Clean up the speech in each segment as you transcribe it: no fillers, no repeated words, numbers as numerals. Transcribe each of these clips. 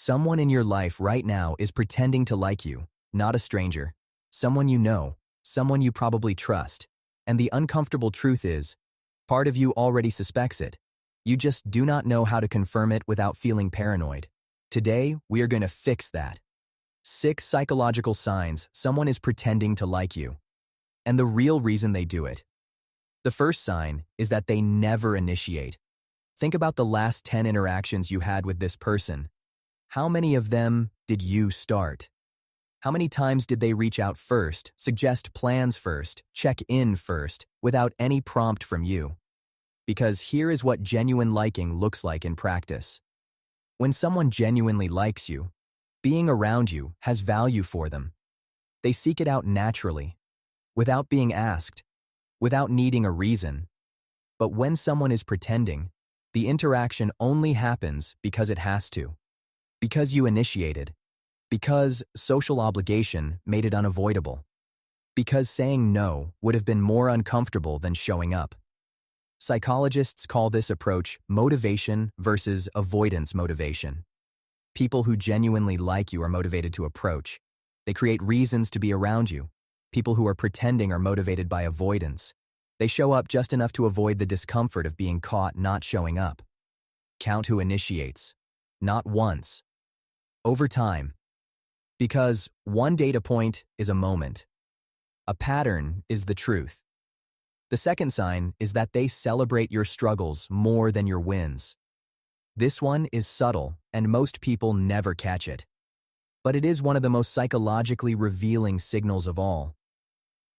Someone in your life right now is pretending to like you, not a stranger. Someone you know, someone you probably trust. And the uncomfortable truth is, part of you already suspects it. You just do not know how to confirm it without feeling paranoid. Today, we are going to fix that. 6 psychological signs someone is pretending to like you. And the real reason they do it. The first sign is that they never initiate. Think about the last 10 interactions you had with this person. How many of them did you start? How many times did they reach out first, suggest plans first, check in first, without any prompt from you? Because here is what genuine liking looks like in practice. When someone genuinely likes you, being around you has value for them. They seek it out naturally, without being asked, without needing a reason. But when someone is pretending, the interaction only happens because it has to. Because you initiated. Because social obligation made it unavoidable. Because saying no would have been more uncomfortable than showing up. Psychologists call this approach motivation versus avoidance motivation. People who genuinely like you are motivated to approach. They create reasons to be around you. People who are pretending are motivated by avoidance. They show up just enough to avoid the discomfort of being caught not showing up. Count who initiates. Not once. Over time. Because one data point is a moment. A pattern is the truth. The second sign is that they celebrate your struggles more than your wins. This one is subtle, and most people never catch it. But it is one of the most psychologically revealing signals of all.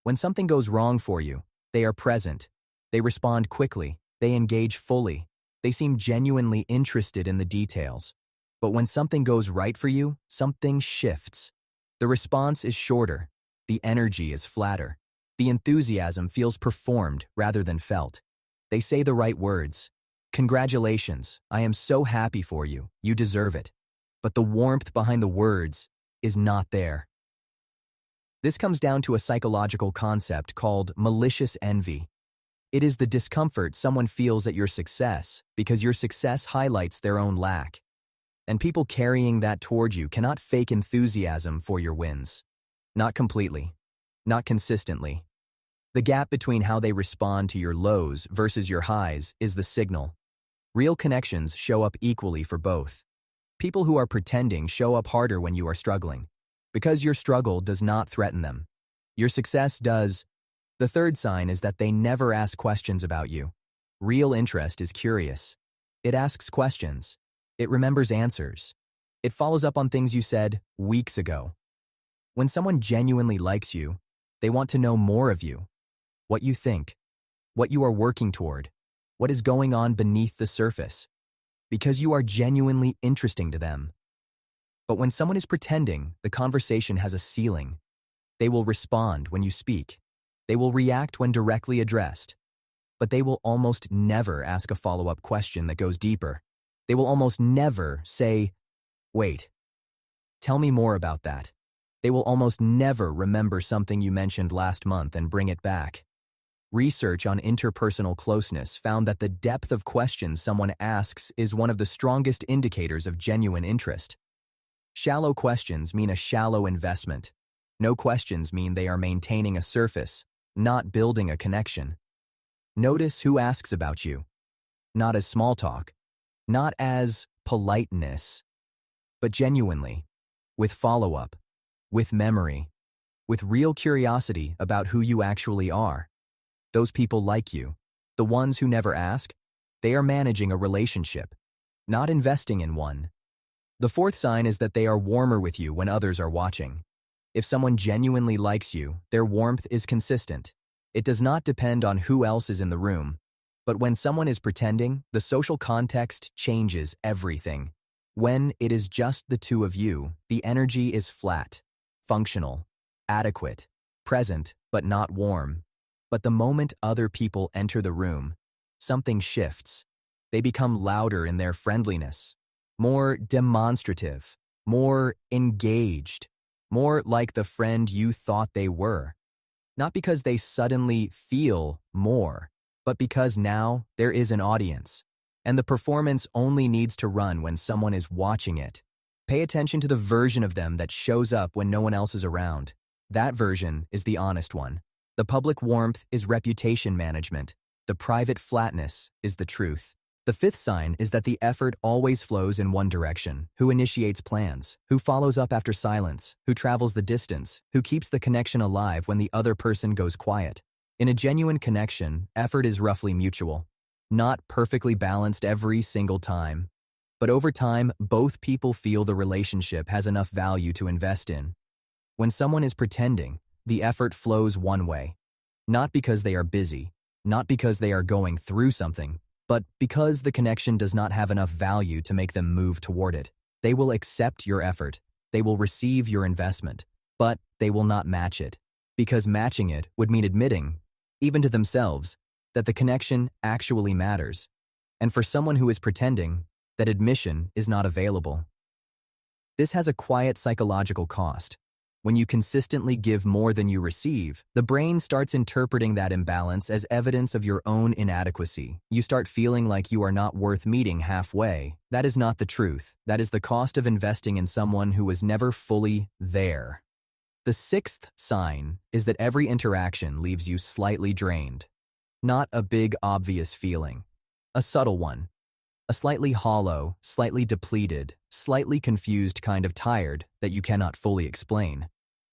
When something goes wrong for you, they are present. They respond quickly. They engage fully. They seem genuinely interested in the details. But when something goes right for you, something shifts. The response is shorter. The energy is flatter. The enthusiasm feels performed rather than felt. They say the right words. Congratulations, I am so happy for you. You deserve it. But the warmth behind the words is not there. This comes down to a psychological concept called malicious envy. It is the discomfort someone feels at your success because your success highlights their own lack. And people carrying that toward you cannot fake enthusiasm for your wins. Not completely. Not consistently. The gap between how they respond to your lows versus your highs is the signal. Real connections show up equally for both. People who are pretending show up harder when you are struggling, because your struggle does not threaten them. Your success does. The third sign is that they never ask questions about you. Real interest is curious. It asks questions. It remembers answers. It follows up on things you said weeks ago. When someone genuinely likes you, they want to know more of you. What you think. What you are working toward. What is going on beneath the surface. Because you are genuinely interesting to them. But when someone is pretending, the conversation has a ceiling. They will respond when you speak. They will react when directly addressed. But they will almost never ask a follow-up question that goes deeper. They will almost never say, wait, tell me more about that. They will almost never remember something you mentioned last month and bring it back. Research on interpersonal closeness found that the depth of questions someone asks is one of the strongest indicators of genuine interest. Shallow questions mean a shallow investment. No questions mean they are maintaining a surface, not building a connection. Notice who asks about you. Not as small talk. Not as politeness, but genuinely, with follow-up, with memory, with real curiosity about who you actually are. Those people like you. The ones who never ask, they are managing a relationship, not investing in one. The fourth sign is that they are warmer with you when others are watching. If someone genuinely likes you, their warmth is consistent. It does not depend on who else is in the room. But when someone is pretending, the social context changes everything. When it is just the two of you, the energy is flat, functional, adequate, present, but not warm. But the moment other people enter the room, something shifts. They become louder in their friendliness, more demonstrative, more engaged, more like the friend you thought they were. Not because they suddenly feel more, but because now there is an audience, and the performance only needs to run when someone is watching it. Pay attention to the version of them that shows up when no one else is around. That version is the honest one. The public warmth is reputation management. The private flatness is the truth. The fifth sign is that the effort always flows in one direction. Who initiates plans? Who follows up after silence? Who travels the distance? Who keeps the connection alive when the other person goes quiet? In a genuine connection, effort is roughly mutual. Not perfectly balanced every single time. But over time, both people feel the relationship has enough value to invest in. When someone is pretending, the effort flows one way. Not because they are busy, not because they are going through something, but because the connection does not have enough value to make them move toward it. They will accept your effort, they will receive your investment, but they will not match it, because matching it would mean admitting, even to themselves, that the connection actually matters. And for someone who is pretending, that admission is not available. This has a quiet psychological cost. When you consistently give more than you receive, the brain starts interpreting that imbalance as evidence of your own inadequacy. You start feeling like you are not worth meeting halfway. That is not the truth. That is the cost of investing in someone who was never fully there. The sixth sign is that every interaction leaves you slightly drained. Not a big, obvious feeling. A subtle one. A slightly hollow, slightly depleted, slightly confused kind of tired that you cannot fully explain.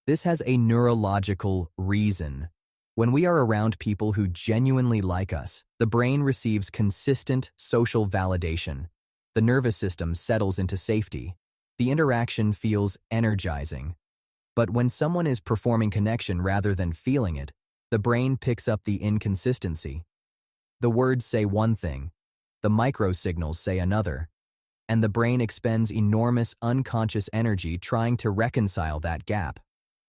This has a neurological reason. When we are around people who genuinely like us, the brain receives consistent social validation. The nervous system settles into safety. The interaction feels energizing. But when someone is performing connection rather than feeling it, the brain picks up the inconsistency. The words say one thing, the microsignals say another, and the brain expends enormous unconscious energy trying to reconcile that gap.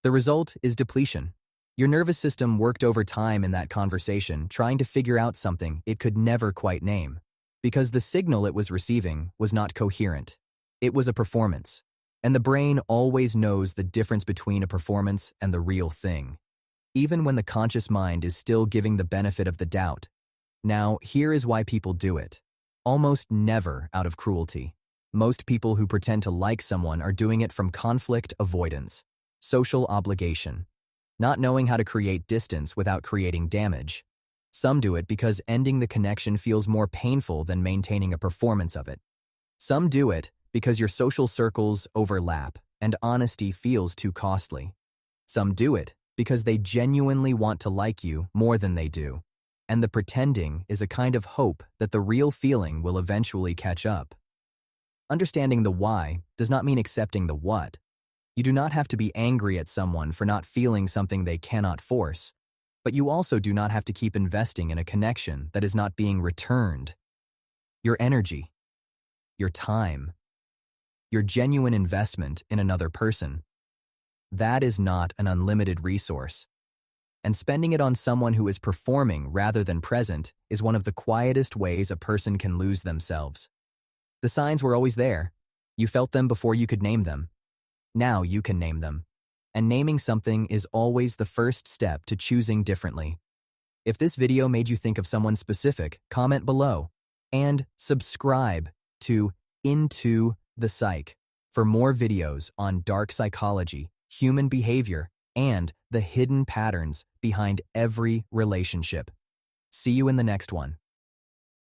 The result is depletion. Your nervous system worked overtime in that conversation trying to figure out something it could never quite name, because the signal it was receiving was not coherent. It was a performance, and the brain always knows the difference between a performance and the real thing, even when the conscious mind is still giving the benefit of the doubt. Now, here is why people do it. Almost never out of cruelty. Most people who pretend to like someone are doing it from conflict avoidance, social obligation, not knowing how to create distance without creating damage. Some do it because ending the connection feels more painful than maintaining a performance of it. Some do it because your social circles overlap and honesty feels too costly. Some do it because they genuinely want to like you more than they do. And the pretending is a kind of hope that the real feeling will eventually catch up. Understanding the why does not mean accepting the what. You do not have to be angry at someone for not feeling something they cannot force, but you also do not have to keep investing in a connection that is not being returned. Your energy, your time, your genuine investment in another person, that is not an unlimited resource. And spending it on someone who is performing rather than present is one of the quietest ways a person can lose themselves. The signs were always there. You felt them before you could name them. Now you can name them. And naming something is always the first step to choosing differently. If this video made you think of someone specific, comment below. And subscribe to Into the Psych for more videos on dark psychology, human behavior, and the hidden patterns behind every relationship. See you in the next one.